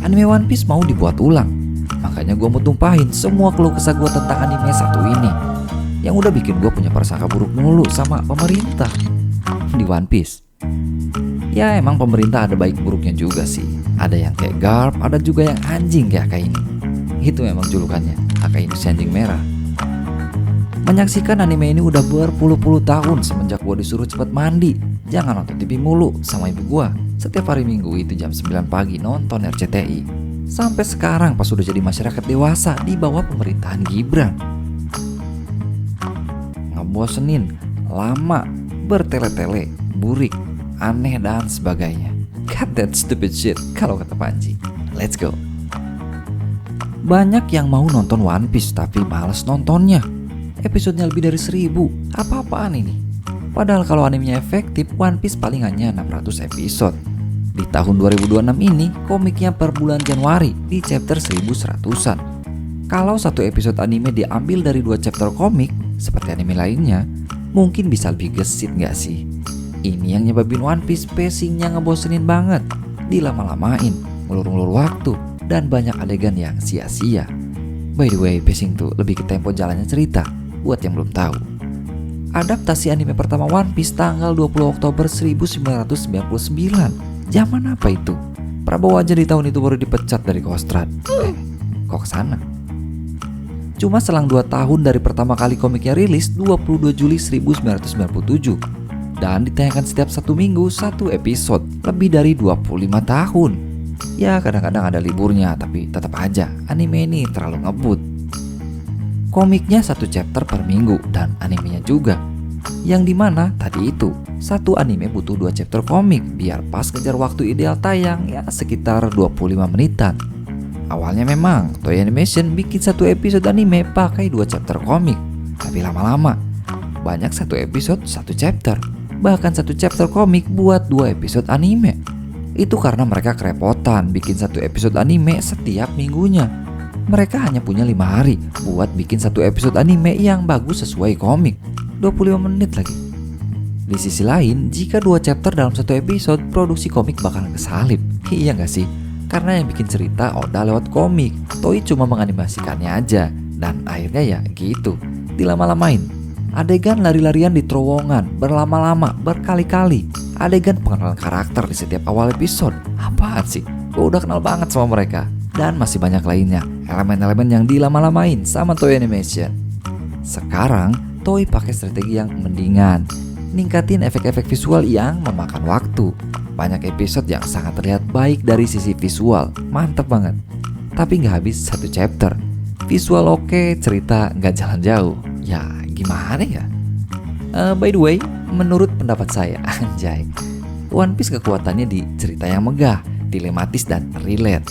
anime One Piece mau dibuat ulang. Makanya gue mau tumpahin semua keluh kesah gue tentang anime satu ini, yang udah bikin gue punya prasangka buruk mulu sama pemerintah di One Piece. Ya emang pemerintah ada baik buruknya juga sih. Ada yang kayak Garp, ada juga yang anjing kayak Akainu. Itu memang julukannya, Akainu si anjing merah. Menyaksikan anime ini udah berpuluh-puluh tahun semenjak gue disuruh cepet mandi, jangan nonton TV mulu sama ibu gue. Setiap hari Minggu itu jam 9 pagi nonton RCTI. Sampai sekarang pas udah jadi masyarakat dewasa di bawah pemerintahan Gibran. Ngebosenin, lama, bertele-tele, burik, aneh dan sebagainya. Cut that stupid shit kalau kata Panji. Let's go. Banyak yang mau nonton One Piece tapi males nontonnya. Episodenya lebih dari 1000. Apa-apaan ini? Padahal kalau animenya efektif, One Piece paling hanya 600 episode. Di tahun 2026 ini, komiknya per bulan Januari di chapter 1100-an. Kalau satu episode anime diambil dari 2 chapter komik, seperti anime lainnya, mungkin bisa lebih gesit gak sih? Ini yang nyebabin One Piece pacingnya ngebosenin banget, dilama-lamain, ngulur-ngulur waktu, dan banyak adegan yang sia-sia. By the way, pacing tuh lebih ke tempo jalannya cerita, buat yang belum tahu. Adaptasi anime pertama One Piece tanggal 20 Oktober 1999. Zaman apa itu? Prabowo aja di tahun itu baru dipecat dari Kostrad. Kok kesana? Cuma selang 2 tahun dari pertama kali komiknya rilis 22 Juli 1997. Dan ditayangkan setiap 1 minggu 1 episode, lebih dari 25 tahun. Ya kadang-kadang ada liburnya, tapi tetap aja anime ini terlalu ngebut. Komiknya 1 chapter per minggu dan animenya juga. Yang dimana tadi itu, 1 anime butuh 2 chapter komik biar pas kejar waktu ideal tayang ya sekitar 25 menitan. Awalnya memang Toei Animation bikin 1 episode anime pakai 2 chapter komik, tapi lama-lama banyak 1 episode 1 chapter, bahkan 1 chapter komik buat 2 episode anime. Itu karena mereka kerepotan bikin 1 episode anime setiap minggunya. Mereka hanya punya 5 hari buat bikin 1 episode anime yang bagus sesuai komik, 25 menit lagi. Di sisi lain, jika 2 chapter dalam 1 episode, produksi komik bakalan kesalip. Iya gak sih? Karena yang bikin cerita Oda lewat komik, Toei cuma menganimasikannya aja. Dan akhirnya ya gitu, dilama-lamain. Adegan lari-larian di terowongan, berlama-lama, berkali-kali. Adegan pengenalan karakter di setiap awal episode. Apaan sih? Gue udah kenal banget sama mereka. Dan masih banyak lainnya, elemen-elemen yang dilama-lamain sama Toei Animation. Sekarang, Toei pakai strategi yang mendingan, ningkatin efek-efek visual yang memakan waktu. Banyak episode yang sangat terlihat baik dari sisi visual, mantep banget. Tapi gak habis 1 chapter. Visual oke, cerita gak jalan jauh. Ya gimana ya? By the way, menurut pendapat saya, anjay, One Piece kekuatannya di cerita yang megah, dilematis dan relate,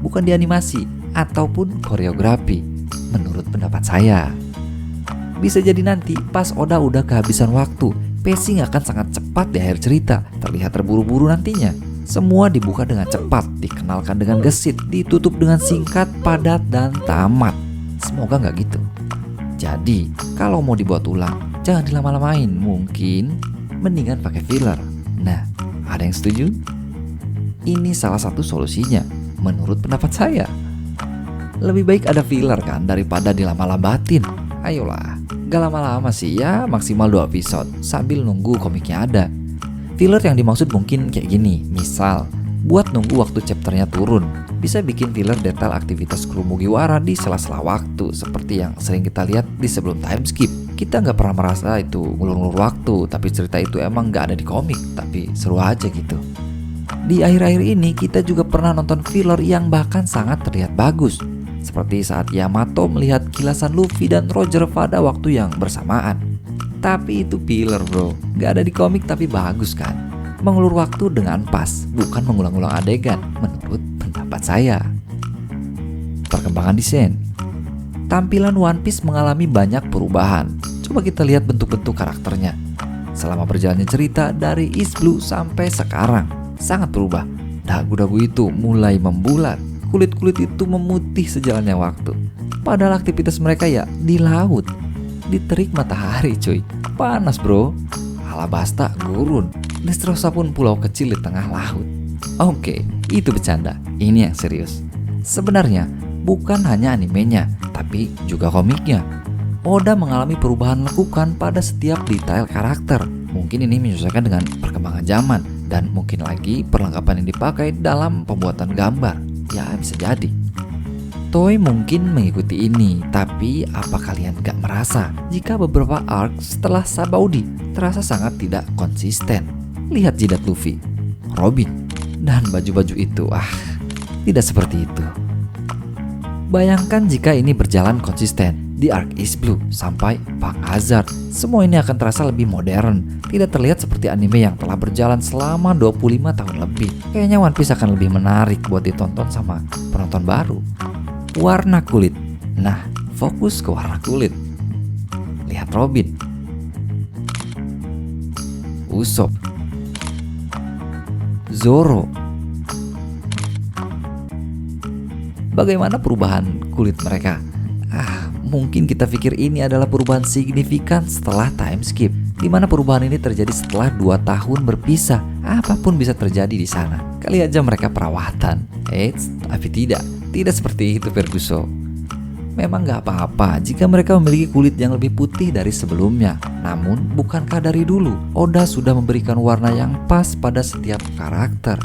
bukan di animasi ataupun koreografi. Menurut pendapat saya, bisa jadi nanti pas Oda udah kehabisan waktu, pacing akan sangat cepat di akhir cerita, terlihat terburu-buru nantinya. Semua dibuka dengan cepat, dikenalkan dengan gesit, ditutup dengan singkat, padat, dan tamat. Semoga nggak gitu. Jadi, kalau mau dibuat ulang, jangan dilama-lamain. Mungkin mendingan pakai filler. Nah, ada yang setuju? Ini salah satu solusinya, menurut pendapat saya. Lebih baik ada filler kan, daripada dilama-lambatin. Ayolah, gak lama-lama sih ya, maksimal 2 episode sambil nunggu komiknya ada. Filler yang dimaksud mungkin kayak gini, misal buat nunggu waktu chapternya turun, bisa bikin filler detail aktivitas kru Mugiwara di sela-sela waktu, seperti yang sering kita lihat di sebelum time skip. Kita gak pernah merasa itu ngulur-ngulur waktu, tapi cerita itu emang gak ada di komik, tapi seru aja gitu. Di akhir-akhir ini kita juga pernah nonton filler yang bahkan sangat terlihat bagus, seperti saat Yamato melihat kilasan Luffy dan Roger pada waktu yang bersamaan. Tapi itu filler bro, gak ada di komik tapi bagus kan. Mengulur waktu dengan pas, bukan mengulang-ulang adegan, menurut pendapat saya. Perkembangan desain. Tampilan One Piece mengalami banyak perubahan. Coba kita lihat bentuk-bentuk karakternya. Selama berjalannya cerita dari East Blue sampai sekarang, sangat berubah. Dagu-dagu itu mulai membulat, kulit-kulit itu memutih sejalannya waktu. Padahal aktivitas mereka ya di laut, di terik matahari cuy. Panas bro. Alabasta gurun, Dressrosa pun pulau kecil di tengah laut. Oke, Itu bercanda, ini yang serius. Sebenarnya bukan hanya animenya, tapi juga komiknya. Oda mengalami perubahan lekukan pada setiap detail karakter. Mungkin ini menyesuaikan dengan perkembangan zaman, dan mungkin lagi perlengkapan yang dipakai dalam pembuatan gambar. Ya bisa jadi. Toei mungkin mengikuti ini, tapi apa kalian gak merasa jika beberapa arc setelah Sabaody terasa sangat tidak konsisten? Lihat jidat Luffy, Robin, dan baju-baju itu, tidak seperti itu. Bayangkan jika ini berjalan konsisten di arc East Blue sampai Punk Hazard. Semua ini akan terasa lebih modern, tidak terlihat seperti anime yang telah berjalan selama 25 tahun lebih. Kayaknya One Piece akan lebih menarik buat ditonton sama penonton baru. Warna kulit. Nah, fokus ke warna kulit. Lihat Robin, Usopp, Zoro. Bagaimana perubahan kulit mereka? Mungkin kita pikir ini adalah perubahan signifikan setelah time skip, di mana perubahan ini terjadi setelah 2 tahun berpisah. Apapun bisa terjadi di sana. Kali aja mereka perawatan. Tapi tidak seperti itu Ferguson. Memang gak apa-apa jika mereka memiliki kulit yang lebih putih dari sebelumnya. Namun bukankah dari dulu Oda sudah memberikan warna yang pas pada setiap karakter?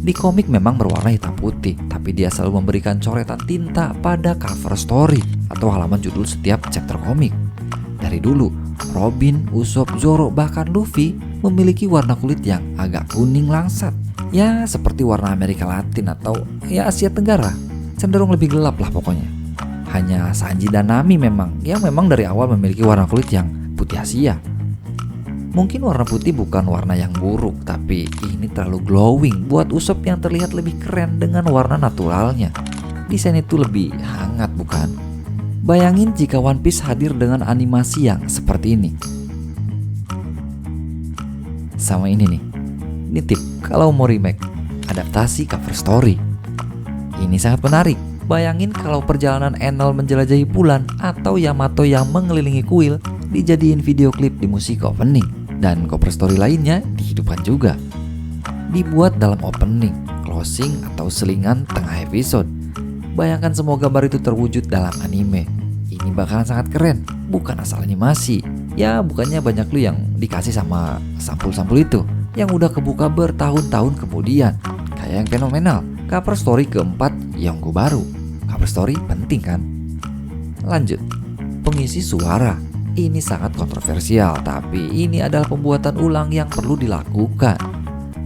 Di komik memang berwarna hitam putih, tapi dia selalu memberikan coretan tinta pada cover story atau halaman judul setiap chapter komik. Dari dulu, Robin, Usopp, Zoro, bahkan Luffy memiliki warna kulit yang agak kuning langsat. Ya seperti warna Amerika Latin atau ya Asia Tenggara. Cenderung lebih gelap lah pokoknya. Hanya Sanji dan Nami yang memang dari awal memiliki warna kulit yang putih Asia. Mungkin warna putih bukan warna yang buruk, tapi ini terlalu glowing buat Usopp yang terlihat lebih keren dengan warna naturalnya. Desain itu lebih hangat bukan? Bayangin jika One Piece hadir dengan animasi yang seperti ini. Sama ini nih. Ini tip kalau mau remake, adaptasi cover story. Ini sangat menarik. Bayangin kalau perjalanan Enel menjelajahi bulan atau Yamato yang mengelilingi kuil dijadiin video klip di musik opening. Dan cover story lainnya dihidupkan juga. Dibuat dalam opening, closing, atau selingan tengah episode. Bayangkan semua gambar itu terwujud dalam anime. Ini bakalan sangat keren, bukan asal animasi. Ya bukannya banyak lu yang dikasih sama sampul-sampul itu yang udah kebuka bertahun-tahun kemudian. Kayak yang fenomenal, cover story keempat Yonko baru. Cover story penting kan? Lanjut, pengisi suara. Ini sangat kontroversial, tapi ini adalah pembuatan ulang yang perlu dilakukan.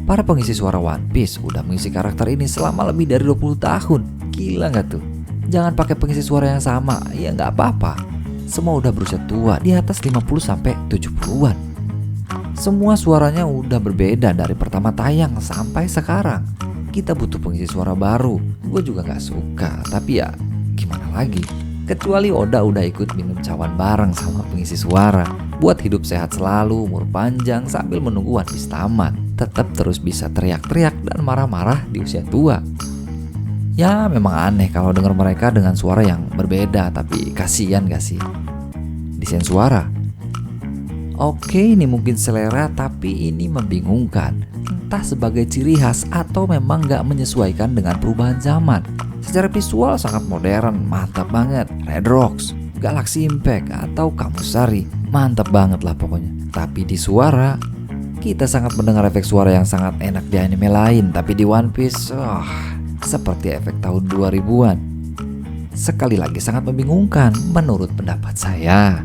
Para pengisi suara One Piece udah mengisi karakter ini selama lebih dari 20 tahun. Gila gak tuh? Jangan pakai pengisi suara yang sama, ya gak apa-apa. Semua udah berusia tua, di atas 50-70-an. Semua suaranya udah berbeda dari pertama tayang sampai sekarang. Kita butuh pengisi suara baru. Gue juga gak suka, tapi ya gimana lagi? Kecuali Oda udah ikut minum cawan bareng sama pengisi suara. Buat hidup sehat selalu, umur panjang sambil menunggu One Piece tamat. Tetap terus bisa teriak-teriak dan marah-marah di usia tua. Ya memang aneh kalau dengar mereka dengan suara yang berbeda, tapi kasihan gak sih? Desain suara. Oke, ini mungkin selera, tapi ini membingungkan. Entah sebagai ciri khas atau memang gak menyesuaikan dengan perubahan zaman. Secara visual sangat modern, mantap banget. Red Rocks, Galaxy Impact, atau Kamusari, mantap banget lah pokoknya. Tapi di suara, kita sangat mendengar efek suara yang sangat enak di anime lain. Tapi di One Piece, seperti efek tahun 2000-an. Sekali lagi sangat membingungkan menurut pendapat saya.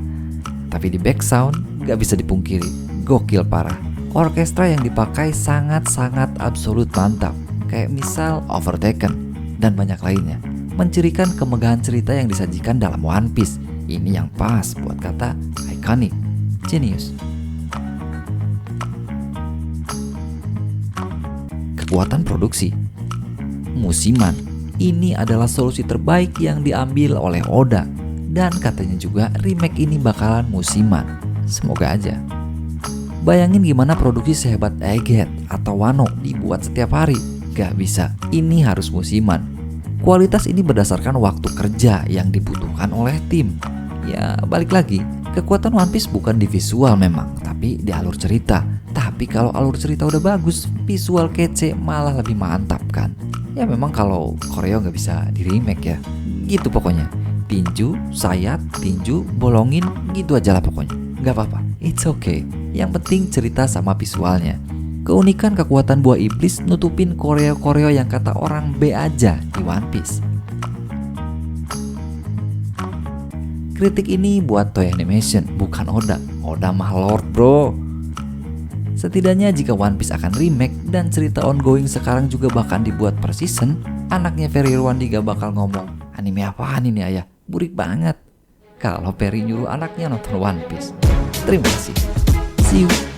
Tapi di back sound, gak bisa dipungkiri, gokil parah. Orkestra yang dipakai sangat-sangat absolut mantap. Kayak misal Overtaken dan banyak lainnya, mencirikan kemegahan cerita yang disajikan dalam One Piece. Ini yang pas buat kata iconic, genius. Kekuatan produksi. Musiman. Ini adalah solusi terbaik yang diambil oleh Oda. Dan katanya juga remake ini bakalan musiman. Semoga aja. Bayangin gimana produksi sehebat Egghead atau Wano dibuat setiap hari. Gak bisa, ini harus musiman. Kualitas ini berdasarkan waktu kerja yang dibutuhkan oleh tim. Ya balik lagi, kekuatan One Piece bukan di visual memang, tapi di alur cerita. Tapi Tapi kalau alur cerita udah bagus, visual kece malah lebih mantap kan. Ya memang kalau koreo nggak bisa di remake ya. Gitu pokoknya. Tinju, sayat, tinju, bolongin, gitu aja lah pokoknya. Nggak apa-apa, it's okay. Yang penting cerita sama visualnya. Keunikan kekuatan buah iblis nutupin koreo-koreo yang kata orang B aja di One Piece. Kritik ini buat Toei Animation, bukan Oda. Oda mah Lord bro. Setidaknya jika One Piece akan remake dan cerita ongoing sekarang juga bahkan dibuat per season, anaknya Ferry Irwandi gak bakal ngomong, anime apaan ini ayah, burik banget. Kalau Perry nyuruh anaknya nonton One Piece. Terima kasih. See you.